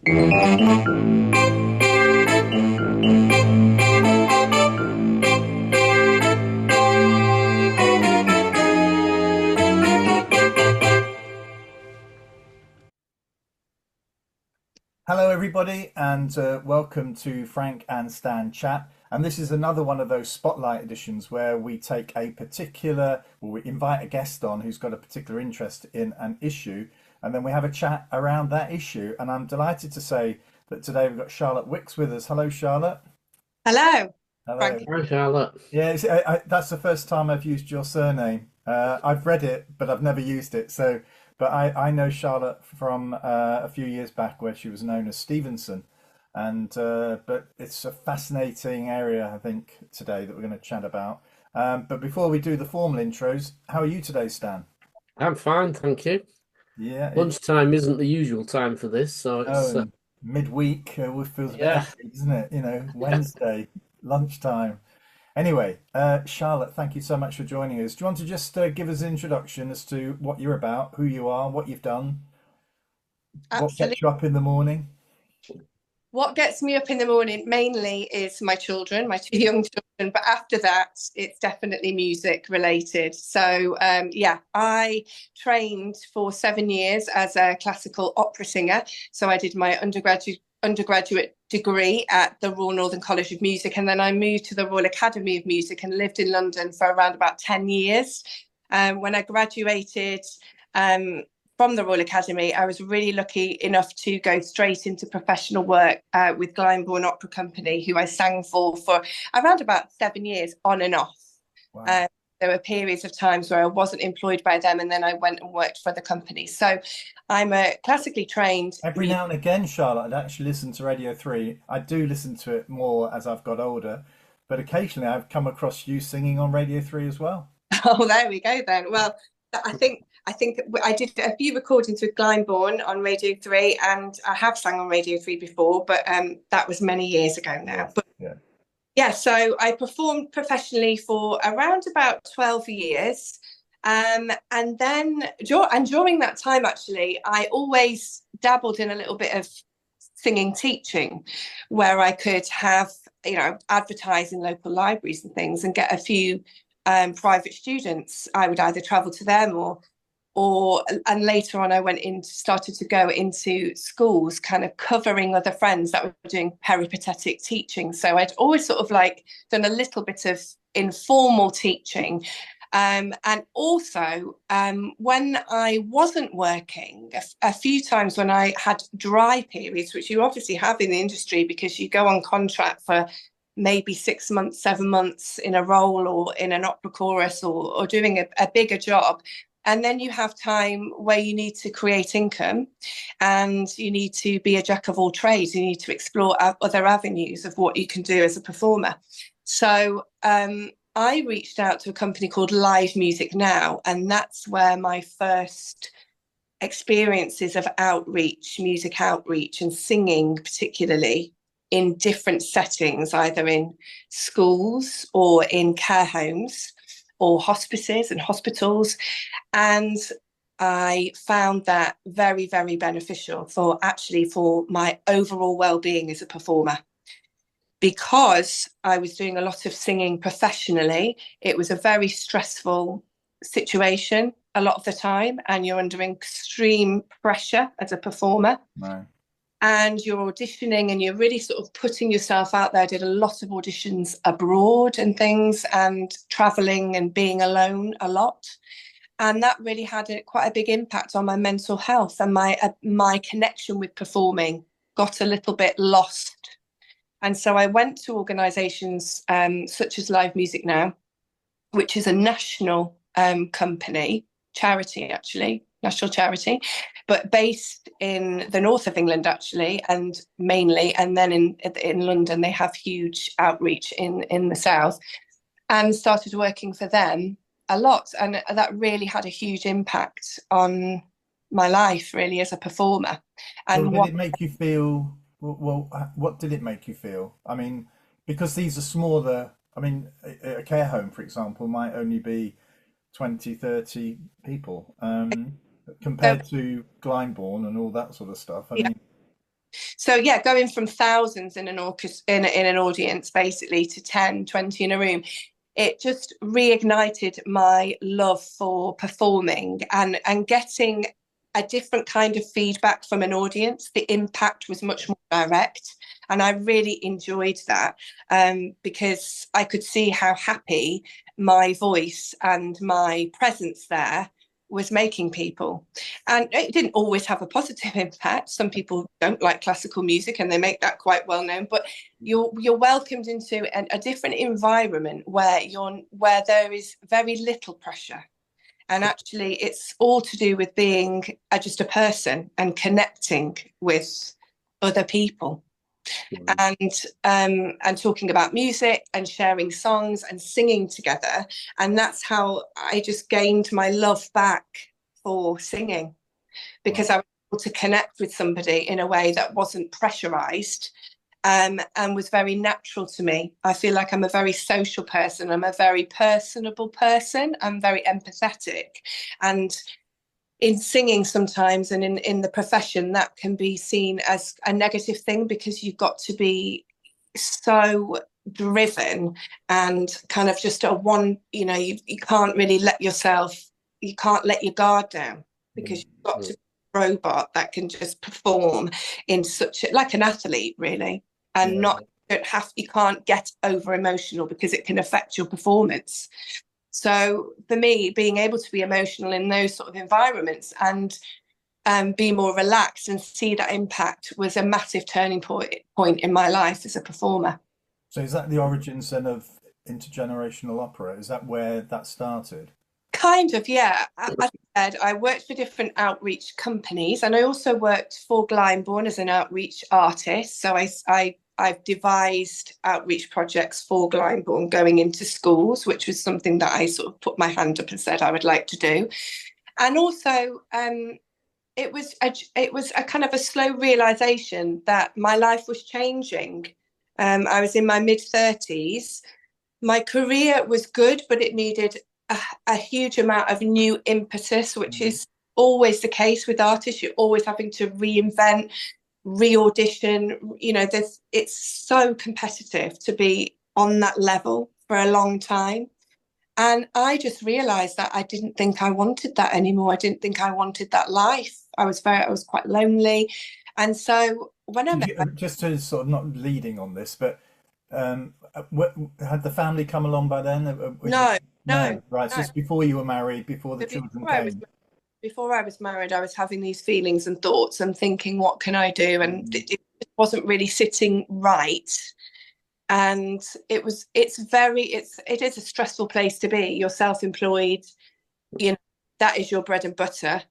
Hello, everybody, and welcome to Frank and Stan Chat. And this is another one of those spotlight editions where we take we invite a guest on who's got a particular interest in an issue, and then we have a chat around that issue. And I'm delighted to say that today we've got Charlotte Wicks with us. Hello, Charlotte. Hello, Hello. Frank. Hi, Charlotte. Yeah, that's the first time I've used your surname. I've read it, but I've never used it. But I know Charlotte from a few years back where she was known as Stevenson. But it's a fascinating area, I think, today that we're going to chat about. But before we do the formal intros, how are you today, Stan? I'm fine, thank you. Yeah, Lunchtime isn't the usual time for this, so no, it's and midweek feels a bit yeah. epic, doesn't it? Wednesday, lunchtime. Anyway, Charlotte, thank you so much for joining us. Do you want to just give us an introduction as to what you're about, who you are, what you've done, what Absolutely. gets you up in the morning? What gets me up in the morning mainly is my children, my two young children, but after that, it's definitely music related. So, yeah, I trained for 7 years as a classical opera singer. So I did my undergraduate degree at the Royal Northern College of Music, and then I moved to the Royal Academy of Music and lived in London for around about 10 years. When I graduated, from the Royal Academy, I was really lucky enough to go straight into professional work with Glyndebourne Opera Company, who I sang for around about 7 years on and off. Wow. There were periods of times where I wasn't employed by them, and then I went and worked for the company. So I'm a classically trained. Every now and again, Charlotte, I'd actually listen to Radio 3. I do listen to it more as I've got older, but occasionally I've come across you singing on Radio 3 as well. Oh, there we go then. Well, I think I did a few recordings with Glyndebourne on Radio 3, and I have sang on Radio 3 before, but that was many years ago now. Yes. But Yeah. yeah, so I performed professionally for around about 12 years. And then during that time, actually, I always dabbled in a little bit of singing teaching, where I could have, advertise in local libraries and things and get a few private students. I would either travel to them and later on I started to go into schools kind of covering other friends that were doing peripatetic teaching. So I'd always sort of like done a little bit of informal teaching. And also when I wasn't working, a few times when I had dry periods, which you obviously have in the industry because you go on contract for maybe 6 months, 7 months in a role or in an opera chorus or doing a bigger job. And then you have time where you need to create income and you need to be a jack of all trades. You need to explore other avenues of what you can do as a performer. So I reached out to a company called Live Music Now, and that's where my first experiences of outreach, music outreach and singing particularly in different settings, either in schools or in care homes or hospices and hospitals. And I found that very, very beneficial for my overall well-being as a performer. Because I was doing a lot of singing professionally, it was a very stressful situation a lot of the time, and you're under extreme pressure as a performer. No. And you're auditioning and you're really sort of putting yourself out there. I did a lot of auditions abroad and things, and traveling and being alone a lot. And that really had quite a big impact on my mental health, and my connection with performing got a little bit lost. And so I went to organisations such as Live Music Now, which is a national company, charity actually, national charity, but based in the north of England actually, and mainly, and then in London they have huge outreach in the south, and started working for them a lot, and that really had a huge impact on my life really as a performer. Well, And did it make you feel? What did it make you feel? I mean, because these are smaller. I mean, a care home, for example, might only be 20, 30 people, so compared to Glyndebourne and all that sort of stuff. I yeah. mean, So yeah, going from thousands in an orchestra in an audience basically to 10, 20 in a room, it just reignited my love for performing and getting a different kind of feedback from an audience. The impact was much more direct, and I really enjoyed that, because I could see how happy my voice and my presence there was making people. And it didn't always have a positive impact. Some people don't like classical music and they make that quite well known, but you're welcomed into a different environment where there is very little pressure. And actually it's all to do with being just a person and connecting with other people. And talking about music and sharing songs and singing together. And that's how I just gained my love back for singing, because I was able to connect with somebody in a way that wasn't pressurized, and was very natural to me. I feel like I'm a very social person. I'm a very personable person. I'm very empathetic. And in singing sometimes, and in the profession, that can be seen as a negative thing, because you've got to be so driven and kind of just you can't really you can't let your guard down, because you've got to be a robot that can just perform in like an athlete really, and you can't get over emotional, because it can affect your performance. So for me, being able to be emotional in those sort of environments and be more relaxed and see that impact was a massive turning point in my life as a performer. So is that the origins then of intergenerational opera? Is that where that started? Kind of, yeah. As I said, I worked for different outreach companies, and I also worked for Glyndebourne as an outreach artist. So I've devised outreach projects for Glyndebourne going into schools, which was something that I sort of put my hand up and said I would like to do. And also, it was a kind of a slow realization that my life was changing. I was in my mid-30s. My career was good, but it needed a huge amount of new impetus, which is always the case with artists. You're always having to reinvent, re-audition. It's so competitive to be on that level for a long time. And I just realized that I didn't think I wanted that anymore. I didn't think I wanted that life. I was quite lonely. And so when just to sort of, not leading on this, but had the family come along by then? No, Right. So it's before you were married, before the children came. Before I was married, I was having these feelings and thoughts and thinking, what can I do? And it wasn't really sitting right. And it is a stressful place to be. You're self-employed, that is your bread and butter.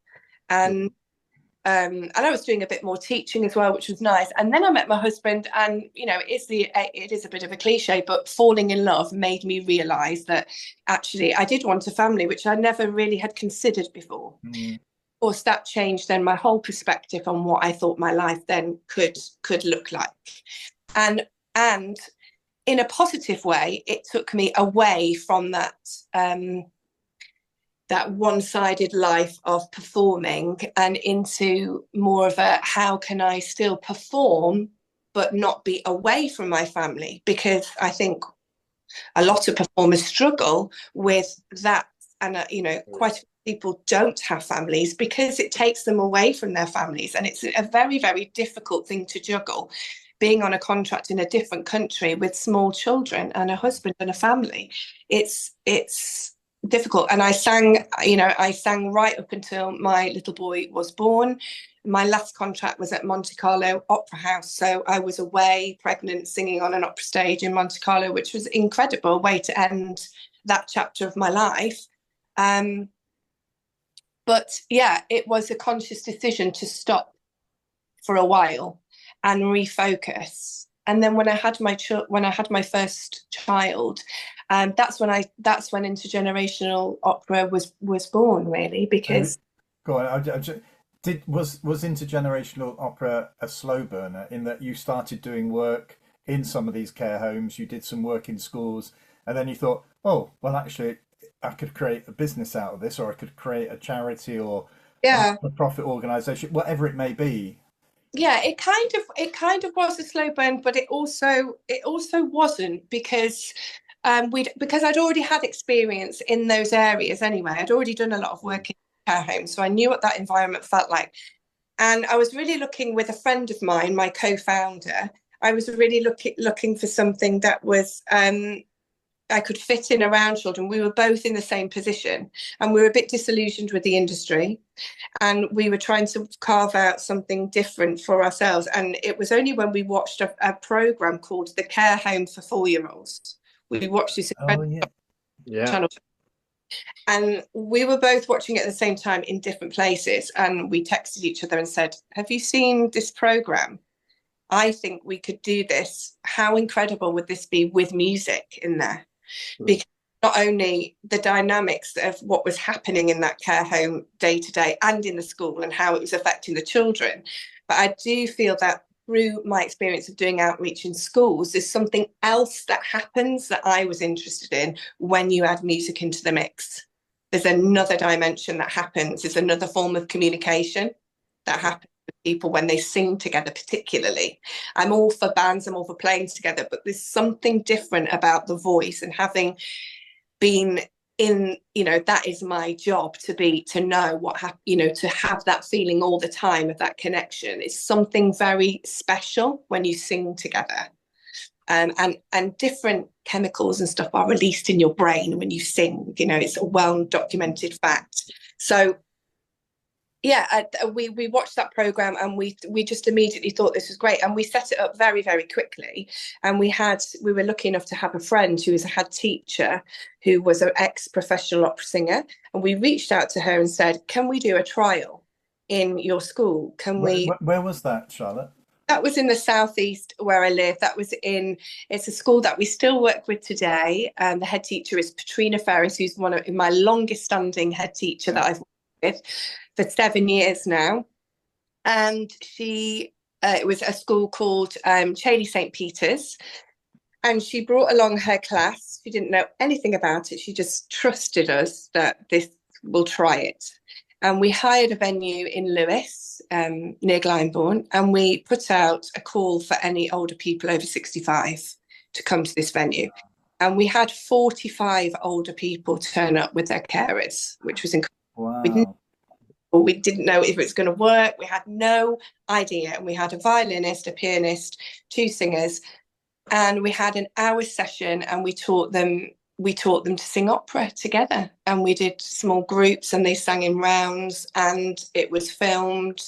And I was doing a bit more teaching as well, which was nice. And then I met my husband, and it is a bit of a cliche, but falling in love made me realize that actually I did want a family, which I never really had considered before. Of course, that changed then my whole perspective on what I thought my life then could look like. And in a positive way, it took me away from that one-sided life of performing and into more of a, how can I still perform but not be away from my family? Because I think a lot of performers struggle with that. And quite a few people don't have families because it takes them away from their families, and it's a very, very difficult thing to juggle, being on a contract in a different country with small children and a husband and a family. It's difficult. And I sang right up until my little boy was born. My last contract was at Monte Carlo Opera House. So I was away, pregnant, singing on an opera stage in Monte Carlo, which was an incredible way to end that chapter of my life. But yeah, it was a conscious decision to stop for a while and refocus. And then when I had my first child, that's when intergenerational opera was born, really. Because go on. Was intergenerational opera a slow burner in that you started doing work in some of these care homes, you did some work in schools, and then you thought, oh, well, actually, I could create a business out of this, or I could create a charity or a profit organization, whatever it may be? Yeah, it kind of was a slow burn, but it also wasn't, because because I'd already had experience in those areas anyway. I'd already done a lot of work in care homes, so I knew what that environment felt like. And I was really looking, with a friend of mine, my co-founder, I was really looking for something that was I could fit in around children. We were both in the same position, and we were a bit disillusioned with the industry, and we were trying to carve out something different for ourselves. And it was only when we watched a program called The Care Home for 4-Year-Olds. We watched this Oh yeah. Yeah. channel, and we were both watching it at the same time in different places. And we texted each other and said, "Have you seen this program? I think we could do this. How incredible would this be with music in there?" Because not only the dynamics of what was happening in that care home day to day and in the school and how it was affecting the children, but I do feel that through my experience of doing outreach in schools, there's something else that happens that I was interested in when you add music into the mix. There's another dimension that happens. There's another form of communication that happens with people when they sing together, particularly. I'm all for bands, I'm all for playing together, but there's something different about the voice, and having been in, that is my job, to know what to have that feeling all the time of that connection. It's something very special when you sing together. And different chemicals and stuff are released in your brain when you sing. It's a well-documented fact. So yeah, we watched that program, and we just immediately thought this was great, and we set it up very, very quickly. And we were lucky enough to have a friend who was a head teacher, who was an ex-professional opera singer, and we reached out to her and said, "Can we do a trial in your school? Can we?" Where was that, Charlotte? That was in the southeast where I live. It's a school that we still work with today. The head teacher is Patrina Ferris, who's one of my longest standing head teacher that I've worked with for 7 years now. And it was a school called Chaley St. Peter's. And she brought along her class. She didn't know anything about it. She just trusted us that we'll try it. And we hired a venue in Lewes, near Glyndebourne, and we put out a call for any older people over 65 to come to this venue. And we had 45 older people turn up with their carers, which was incredible. Wow. We didn't know if it was going to work. We had no idea. And we had a violinist, a pianist, 2 singers, and we had an hour session, and we taught them to sing opera together. And we did small groups, and they sang in rounds, and it was filmed,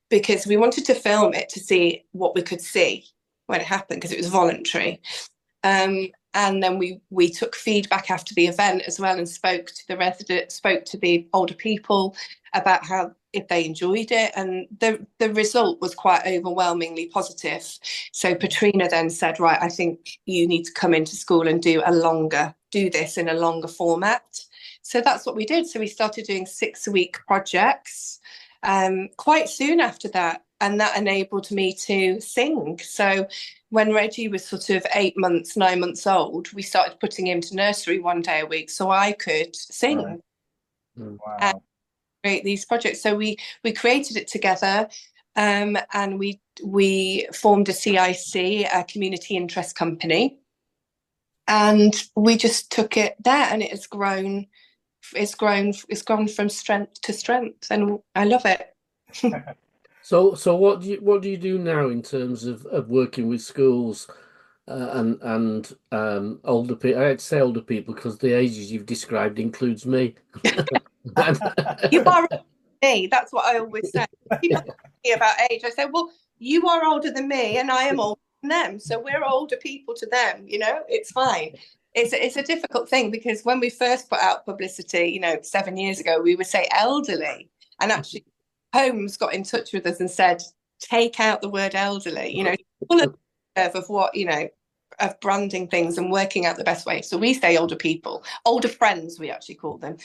because we wanted to film it to see what we could see when it happened, because it was voluntary. And then we took feedback after the event as well, and spoke to the older people about if they enjoyed it, and the result was quite overwhelmingly positive. So Patrina then said, "Right, I think you need to come into school and do this in a longer format." So that's what we did. So we started doing 6-week projects quite soon after that, and that enabled me to sing. So when Reggie was sort of 9 months old, we started putting him to nursery 1 day a week so I could sing. Right. Wow. And create these projects. So we created it together, and we formed a CIC, a community interest company, and we just took it there, and it has grown. It's gone from strength to strength, and I love it. So what do you do now in terms of working with schools and older people? I had to say older people because the ages you've described includes me. You are me. That's what I always say. People ask me about age. I say, well, you are older than me, and I am older than them. So we're older people to them. It's fine. It's a difficult thing, because when we first put out publicity, 7 years ago, we would say elderly, and actually Holmes got in touch with us and said, take out the word elderly. Full of what of branding things and working out the best way. So we say older people, older friends, we actually call them.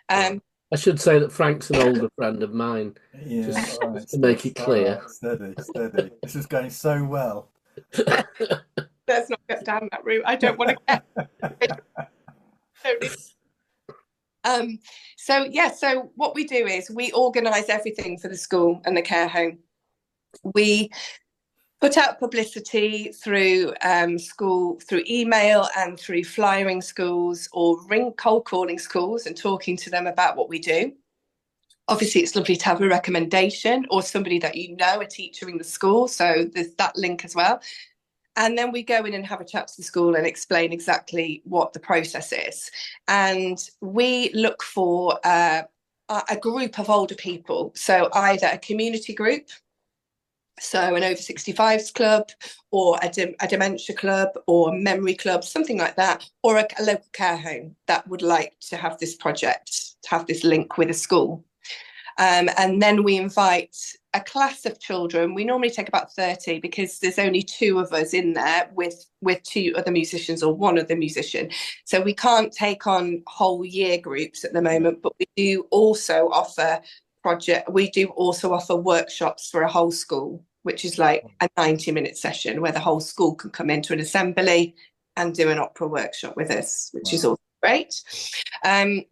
I should say that Frank's an older friend of mine. Yeah, just right. to make it clear. Right. Steady. This is going so well. Let's not get down that route. I don't want to get. So what we do is we organise everything for the school and the care home. We put out publicity through school, through email and through flyering schools or cold calling schools and talking to them about what we do. Obviously, it's lovely to have a recommendation or somebody that you know, a teacher in the school. So there's that link as well. And then we go in and have a chat to the school and explain exactly what the process is. And we look for a group of older people. So either a community group, so an over 65s club, or a dementia club, or a memory club, something like that, or a local care home that would like to have this project, to have this link with a school. And then we invite a class of children. We normally take about 30 because there's only 2 of us in there with 2 other musicians or 1 other musician. So we can't take on whole year groups at the moment, but we do also offer workshops for a whole school, which is like a 90-minute session where the whole school can come into an assembly and do an opera workshop with us, which is also great. Before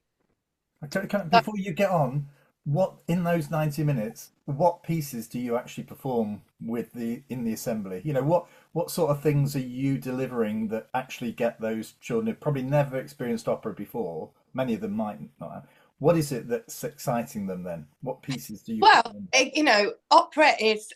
you get on, what in those 90 minutes, what pieces do you actually perform in the assembly? You know, what sort of things are you delivering that actually get those children who've probably never experienced opera before? Many of them might not have. What is it that's exciting them then? What pieces do you perform? You know, opera is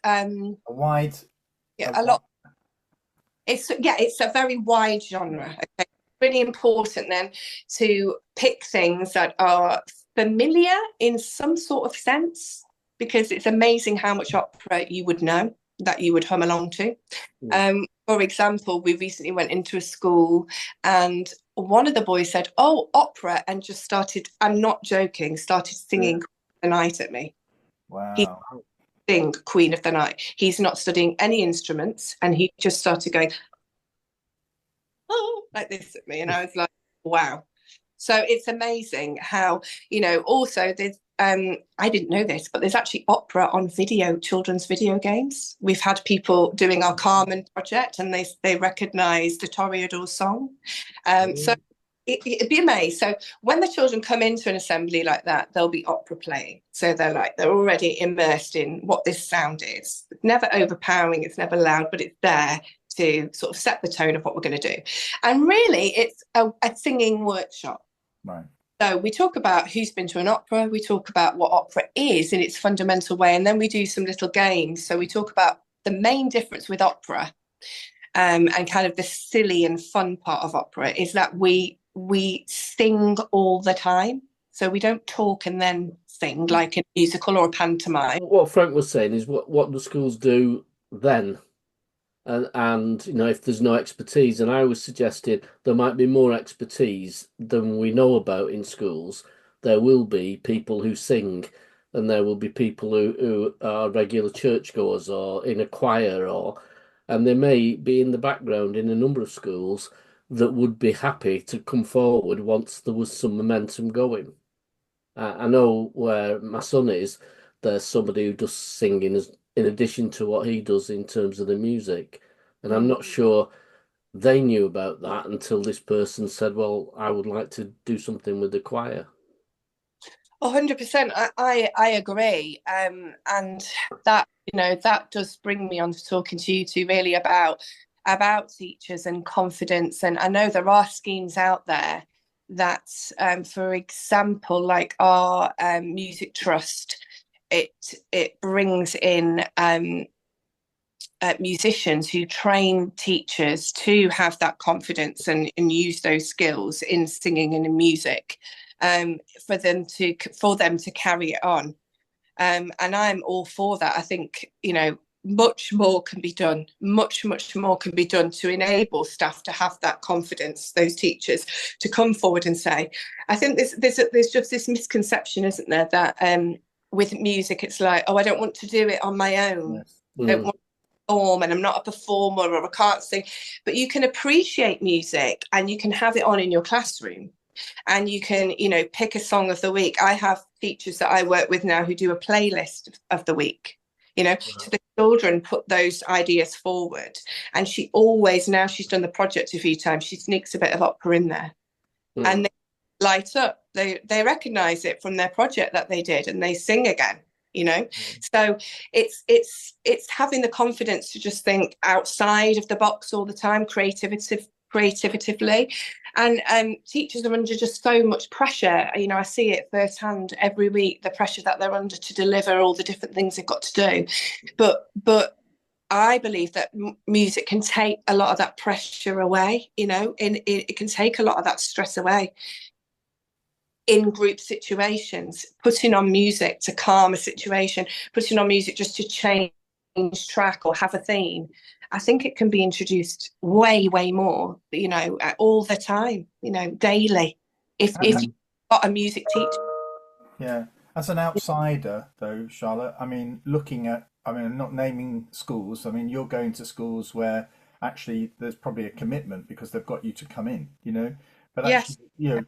it's a very wide genre. Okay? Really important then to pick things that are familiar in some sort of sense, because it's amazing how much opera you would know, that you would hum along to. For example, we recently went into a school and one of the boys said, "Oh, opera," and just started, I'm not joking, started singing Queen of the Night at me. Wow. He sing Queen of the Night. He's not studying any instruments and he just started going, "Oh," like this at me. And I was like, wow. So it's amazing how, you know, also there's, I didn't know this, but there's actually opera on video, children's video games. We've had people doing our Carmen project and they recognise the Toreador song. So it'd be amazing. So when the children come into an assembly like that, there'll be opera playing. So they're already immersed in what this sound is. It's never overpowering, it's never loud, but it's there to sort of set the tone of what we're going to do. And really, it's a singing workshop. Right. So we talk about who's been to an opera, we talk about what opera is in its fundamental way, and then we do some little games. So we talk about the main difference with opera and kind of the silly and fun part of opera is that we sing all the time. So we don't talk and then sing like a musical or a pantomime. What Frank was saying is what the schools do then. And you know, if there's no expertise, and I was suggested there might be more expertise than we know about in schools. There will be people who sing, and there will be people who are regular churchgoers or in a choir, and they may be in the background in a number of schools that would be happy to come forward once there was some momentum going. I know where my son is, there's somebody who does singing in addition to what he does in terms of the music. And I'm not sure they knew about that until this person said, well, I would like to do something with the choir. 100%. I agree. And that, you know, that does bring me on to talking to you two really about teachers and confidence. And I know there are schemes out there that, for example, like our music trust, it brings in musicians who train teachers to have that confidence and use those skills in singing and in music, for them to carry it on. And I'm all for that. I think, you know, much more can be done. Much more can be done to enable staff to have that confidence, those teachers to come forward and say, I think there's just this misconception, isn't there, that with music, it's like, oh, I don't want to do it on my own. Yes. I don't want to perform, and I'm not a performer, or I can't sing. But you can appreciate music and you can have it on in your classroom. And you can, you know, pick a song of the week. I have teachers that I work with now who do a playlist of the week, you know, so the children put those ideas forward. And she always, now she's done the project a few times, she sneaks a bit of opera in there. And they light up. They recognise it from their project that they did and they sing again, you know. So it's having the confidence to just think outside of the box all the time, creatively. And teachers are under just so much pressure. You know, I see it firsthand every week, the pressure that they're under to deliver all the different things they've got to do. But I believe that music can take a lot of that pressure away, you know, it can take a lot of that stress away in group situations, putting on music to calm a situation, putting on music just to change track or have a theme. I think it can be introduced way more, you know, all the time, you know, daily, if you've got a music teacher. Yeah. As an outsider, though, Charlotte, I mean, I'm not naming schools. I mean, you're going to schools where actually there's probably a commitment because they've got you to come in, you know. But actually, Yes. you know,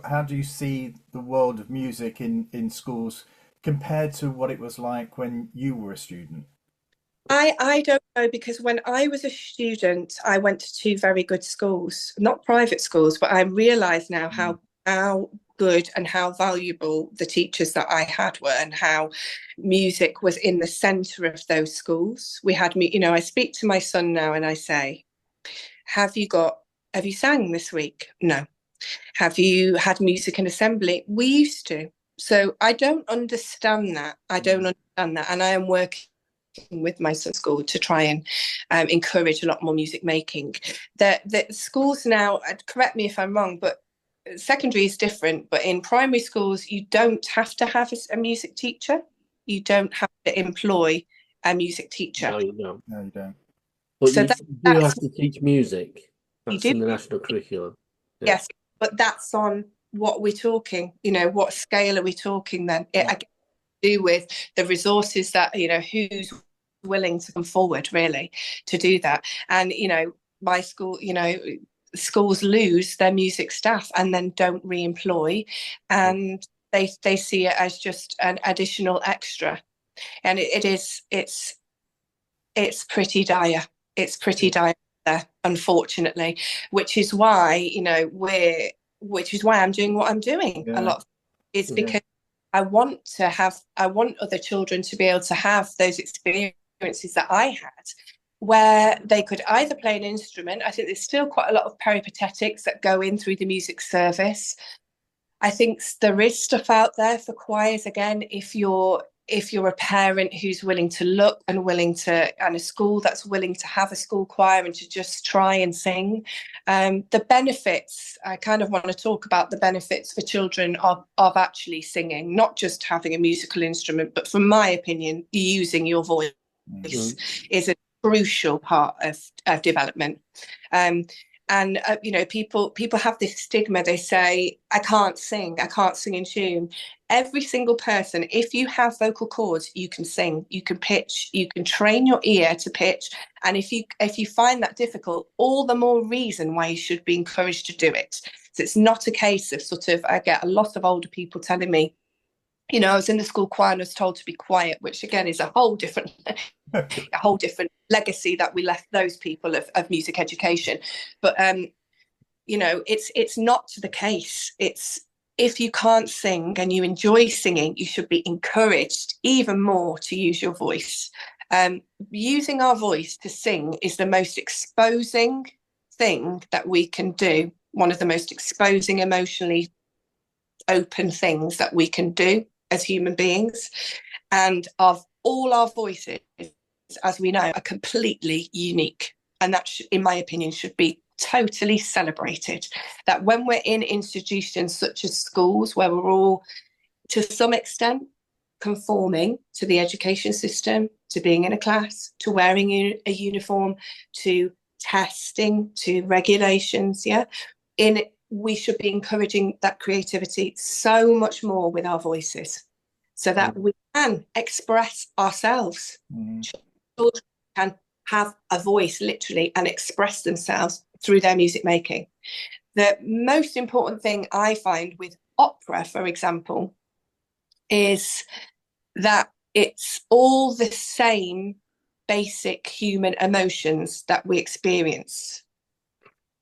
how do you see the world of music in schools compared to what it was like when you were a student? I don't know, because when I was a student, I went to two very good schools, not private schools, but I realise now how good and how valuable the teachers that I had were, and how music was in the centre of those schools. We had me, you know, I speak to my son now and I say, have you sang this week? No. Have you had music in assembly? We used to. So I don't understand that. And I am working with my son's school to try and encourage a lot more music making. The schools now, correct me if I'm wrong, but secondary is different. But in primary schools, you don't have to have a music teacher. You don't have to employ a music teacher. No, you don't. No, you don't. But So you do have to teach music. you That's do. in the national curriculum. Yeah. Yes, but that's on what we're talking. You know, what scale are we talking then? It has to do with the resources that, you know, who's willing to come forward really to do that. And, you know, my school, you know, schools lose their music staff and then don't re-employ, and they see it as just an additional extra. And it's pretty dire. It's pretty dire there, unfortunately, which is why, you know, I'm doing what I'm doing a lot, is because I want other children to be able to have those experiences that I had, where they could either play an instrument. I think there's still quite a lot of peripatetics that go in through the music service. I think there is stuff out there for choirs, again, if you're a parent who's willing to look and and a school that's willing to have a school choir and to just try and sing. The benefits, I kind of want to talk about the benefits for children of actually singing, not just having a musical instrument, but from my opinion, using your voice is a crucial part of development. And you know, people have this stigma. They say, I can't sing in tune. Every single person, if you have vocal cords, you can sing, you can pitch, you can train your ear to pitch. And if you find that difficult, all the more reason why you should be encouraged to do it. So it's not a case of sort of, I get a lot of older people telling me, you know, I was in the school choir and was told to be quiet, which again is a whole different legacy that we left those people of music education. But you know, it's not the case. It's, if you can't sing and you enjoy singing, you should be encouraged even more to use your voice. Using our voice to sing is the most exposing thing that we can do. One of the most exposing, emotionally open things that we can do as human beings. And of all our voices, as we know, are completely unique. And that, in my opinion, should be totally celebrated. That when we're in institutions such as schools, where we're all, to some extent, conforming to the education system, to being in a class, to wearing a uniform, to testing, to regulations, we should be encouraging that creativity so much more with our voices, so that we can express ourselves. Children can have a voice, literally, and express themselves through their music making. The most important thing I find with opera, for example, is that it's all the same basic human emotions that we experience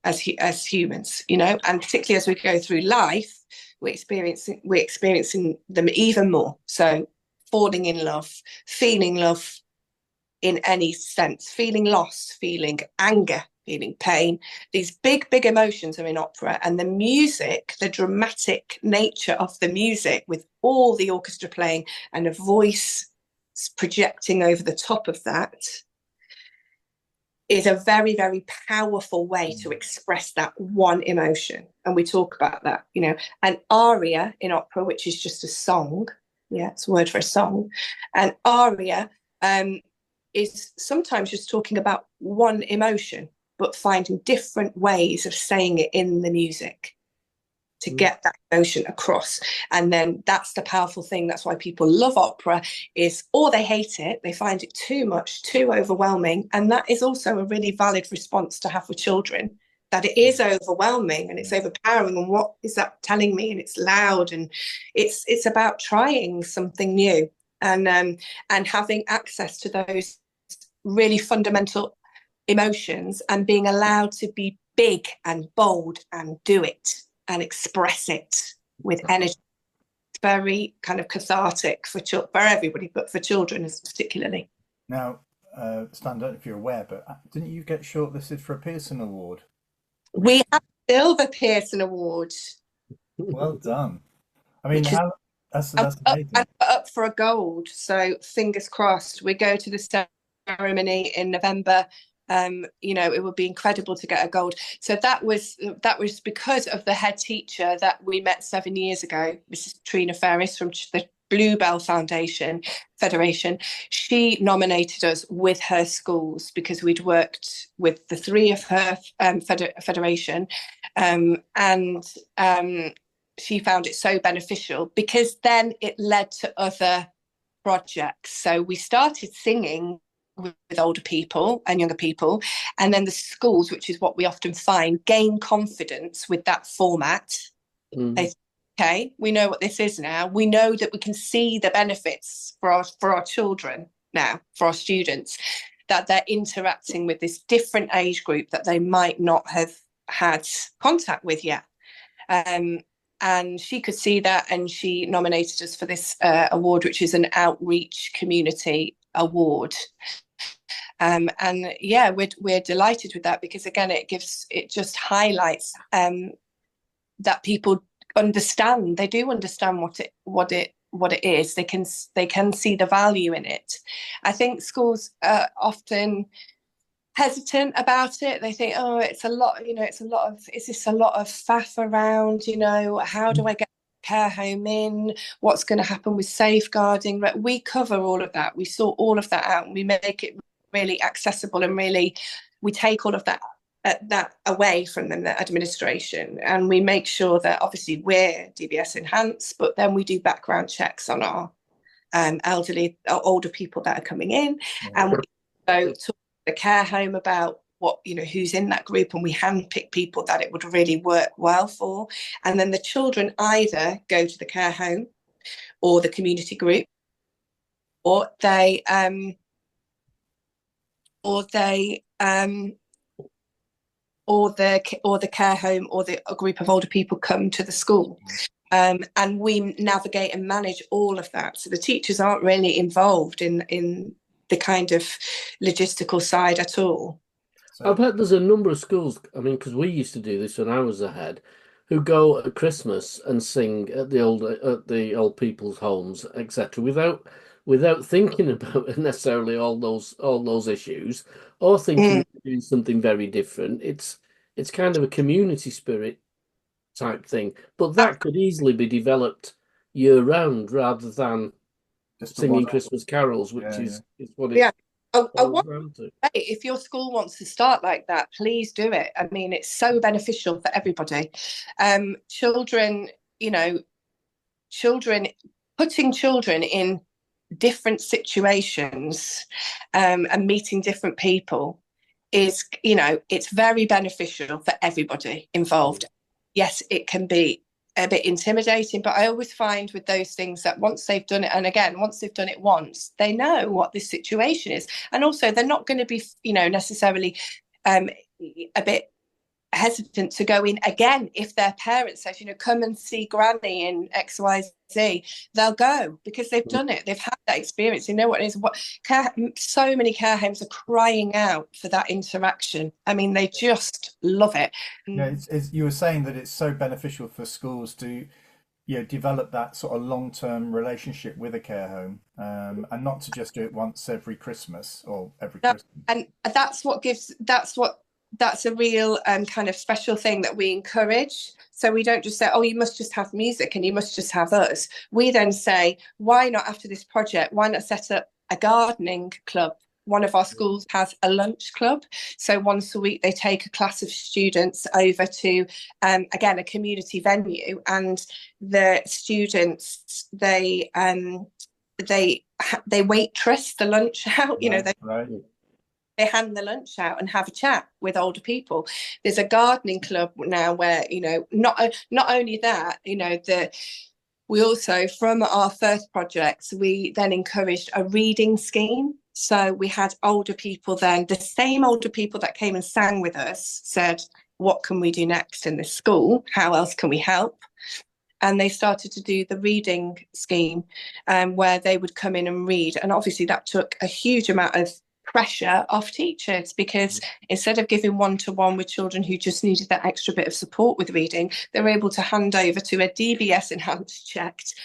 as humans, you know, and particularly as we go through life, we're experiencing them even more. So falling in love, feeling love in any sense, feeling loss, feeling anger, feeling pain. These big, big emotions are in opera, and the music, the dramatic nature of the music with all the orchestra playing and a voice projecting over the top of that is a very, very powerful way to express that one emotion. And we talk about that, you know, an aria in opera, which is just a song. Yeah, it's a word for a song. An aria is sometimes just talking about one emotion, but finding different ways of saying it in the music to get that emotion across. And then that's the powerful thing. That's why people love opera, is, or they hate it, they find it too much, too overwhelming. And that is also a really valid response to have with children, that it is overwhelming and it's overpowering. And what is that telling me? And it's loud, and it's about trying something new and having access to those really fundamental emotions and being allowed to be big and bold and do it and express it with energy. It's very kind of cathartic for everybody, but for children particularly. Now, Stan, I don't know if you're aware, but didn't you get shortlisted for a Pearson Award? We have a Silver Pearson Award. Well done. I mean, that's amazing. Up for a gold, so fingers crossed. We go to the ceremony in November. You know, it would be incredible to get a gold. So that was because of the head teacher that we met 7 years ago, Mrs. Trina Ferris from the Bluebell Federation. She nominated us with her schools because we'd worked with the three of her federation, and she found it so beneficial because then it led to other projects. So we started singing with older people and younger people, and then the schools, which is what we often find, gain confidence with that format. They say, okay, we know what this is now. We know that we can see the benefits for our children now, for our students, that they're interacting with this different age group that they might not have had contact with yet. And she could see that, and she nominated us for this award, which is an outreach community award. And yeah, we're delighted with that because again, it just highlights that people understand. They do understand what it is. They can see the value in it. I think schools are often hesitant about it. They think, oh, it's a lot, you know, is this a lot of faff around, you know, how do I get care home in, what's going to happen with safeguarding? We cover all of that. We sort all of that out, and we make it really accessible, and really we take all of that away from them, the administration, and we make sure that obviously we're DBS enhanced, but then we do background checks on our older people that are coming in, and we talk to the care home about what, you know, who's in that group, and we handpick people that it would really work well for. And then the children either go to the care home or the community group, or the care home or a group of older people come to the school. And we navigate and manage all of that. So the teachers aren't really involved in the kind of logistical side at all. I bet there's a number of schools, I mean, because we used to do this when I was a head, who go at Christmas and sing at the old people's homes, etc., without thinking about necessarily all those issues, or thinking of doing something very different. It's kind of a community spirit type thing, but that could easily be developed year round rather than just singing Christmas carols, which is what it's if your school wants to start like that, please do it. I mean, it's so beneficial for everybody. Children, you know, putting children in different situations and meeting different people is, you know, it's very beneficial for everybody involved. Yes, it can be a bit intimidating, but I always find with those things that once they've done it, and again, once they've done it once, they know what this situation is. And also they're not going to be, you know, necessarily a bit hesitant to go in again. If their parents says, come and see Granny in XYZ, they'll go because they've done it. They've had that experience. They know what it is. So many care homes are crying out for that interaction. I mean, they just love it. Yeah, you were saying that it's so beneficial for schools to develop that sort of long-term relationship with a care home, and not to just do it once every Christmas or every Christmas. And that's a real kind of special thing that we encourage. So we don't just say, oh, you must just have music and you must just have us. We then say, why not, after this project, why not set up a gardening club? One of our schools has a lunch club. So once a week, they take a class of students over to, again, a community venue, and the students, they waitress the lunch out, they hand the lunch out and have a chat with older people. There's a gardening club now where, not only that, we also, from our first projects, we then encouraged a reading scheme. So we had older people then, the same older people that came and sang with us said, what can we do next in this school? How else can we help? And they started to do the reading scheme, where they would come in and read. And obviously that took a huge amount of pressure off teachers, because instead of giving one-to-one with children who just needed that extra bit of support with reading, they were able to hand over to a DBS enhanced checked,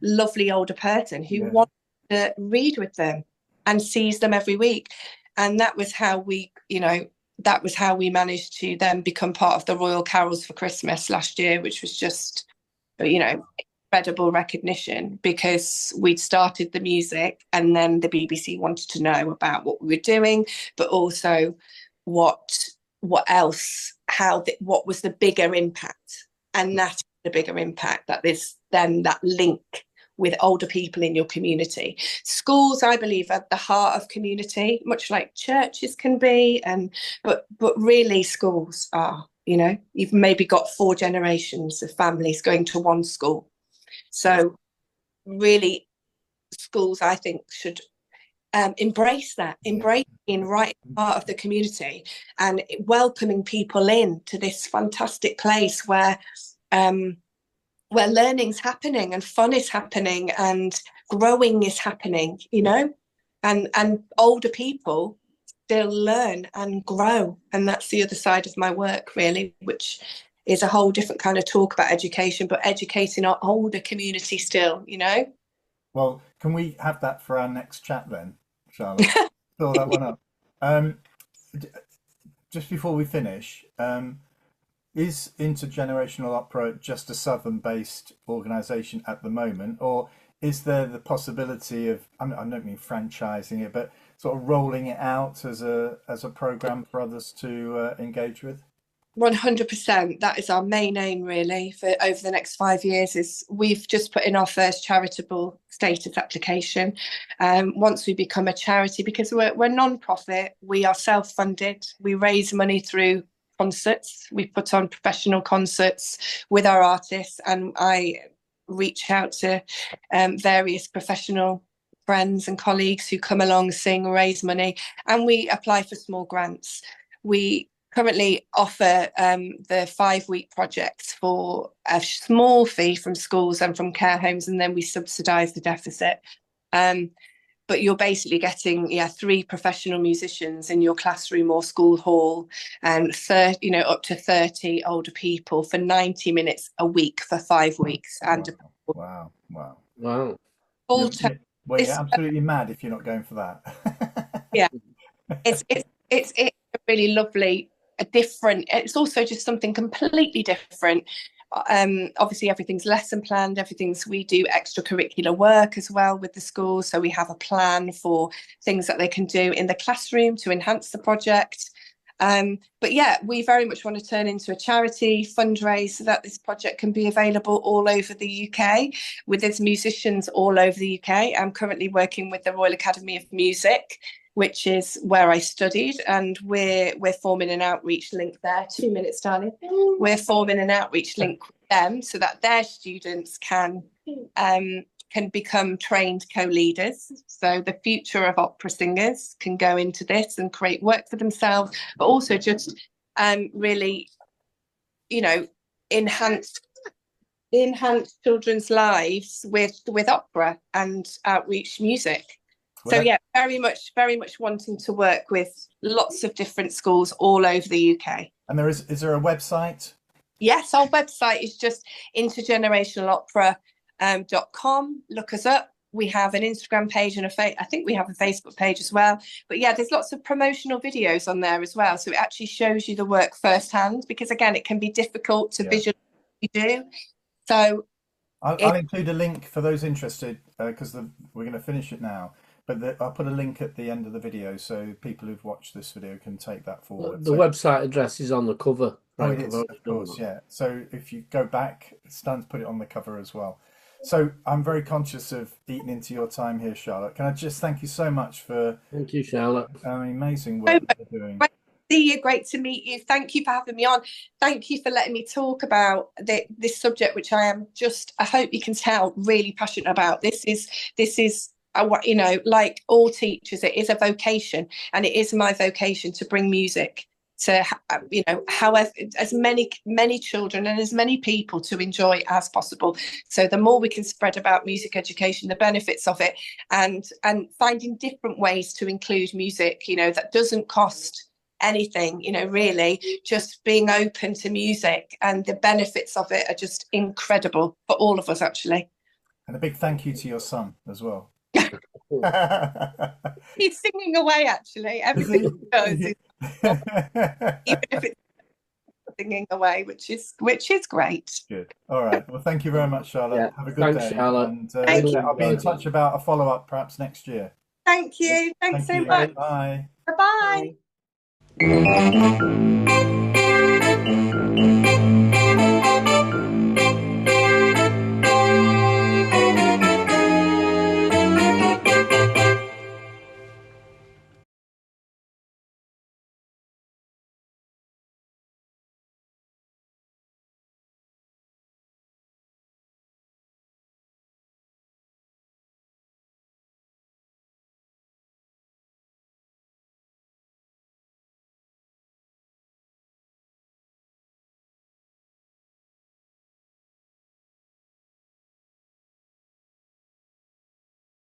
lovely older person who wanted to read with them and sees them every week. And that was how we managed to then become part of the Royal Carols for Christmas last year, which was just, incredible recognition, because we'd started the music and then the BBC wanted to know about what we were doing, but also what else, what was the bigger impact. And that's the bigger impact, that is then that link with older people in your community. Schools, I believe, are at the heart of community, much like churches can be, but really schools are. You've maybe got 4 generations of families going to one school. So really, schools, I think, should embrace being right part of the community and welcoming people in to this fantastic place where learning's happening and fun is happening and growing is happening, and older people still learn and grow. And that's the other side of my work, really, which is a whole different kind of talk about education, but educating our older community still, Well, can we have that for our next chat then, Charlotte? Fill that one up. Just before we finish, is Intergenerational Opera just a Southern-based organisation at the moment, or is there the possibility of, I don't mean franchising it, but sort of rolling it out as a programme for others to engage with? 100%. That is our main aim, really, for over the next 5 years. Is we've just put in our first charitable status application. Once we become a charity, because we're non-profit, we are self-funded. We raise money through concerts. We put on professional concerts with our artists, and I reach out to various professional friends and colleagues who come along, sing, raise money, and we apply for small grants. We currently offer the 5-week projects for a small fee from schools and from care homes, and then we subsidise the deficit. But you're basically getting 3 professional musicians in your classroom or school hall, and up to 30 older people for 90 minutes a week for 5 weeks. And wow. Well, you're absolutely mad if you're not going for that. Yeah, it's a really lovely, different. It's also just something completely different. Obviously everything's lesson planned, we do extracurricular work as well with the schools, so we have a plan for things that they can do in the classroom to enhance the project. But we very much want to turn into a charity, fundraise, so that this project can be available all over the UK with its musicians all over the UK. I'm currently working with the Royal Academy of Music, which is where I studied, and we're forming an outreach link there. 2 minutes, darling. We're forming an outreach link with them so that their students can become trained co-leaders. So the future of opera singers can go into this and create work for themselves, but also just really, you know, enhance children's lives with opera and outreach music. So yeah, very much wanting to work with lots of different schools all over the UK. And is there a website? Yes, our website is just intergenerationalopera.com. Look us up. We have an Instagram page and I think we have a Facebook page as well. But yeah, there's lots of promotional videos on there as well. So it actually shows you the work firsthand, because again, it can be difficult to visualize what you do. So I'll include a link for those interested, because we're going to finish it now. But I'll put a link at the end of the video so people who've watched this video can take that forward. The website address is on the cover. Oh, it is, of course, yeah. So if you go back, Stan's put it on the cover as well. So I'm very conscious of eating into your time here, Charlotte. Can I just thank you so much for... Thank you, Charlotte. Amazing work that you're doing. Great to see you. Great to meet you. Thank you for having me on. Thank you for letting me talk about this subject, which I hope you can tell, really passionate about. This is you know, like all teachers, it is a vocation, and it is my vocation to bring music to, you know, however, as many children and as many people to enjoy as possible. So the more we can spread about music education, the benefits of it, and finding different ways to include music, you know, that doesn't cost anything, you know, really just being open to music, and the benefits of it are just incredible for all of us, actually. And a big thank you to your son as well. He's singing away, actually. Everything he does is, even if it's singing away, which is great. Good. All right. Well, thank you very much, Charlotte. Yeah. Have a good day. Charlotte. And I'll be in touch about a follow-up perhaps next year. Thank you. Thanks so much. Bye. Bye-bye.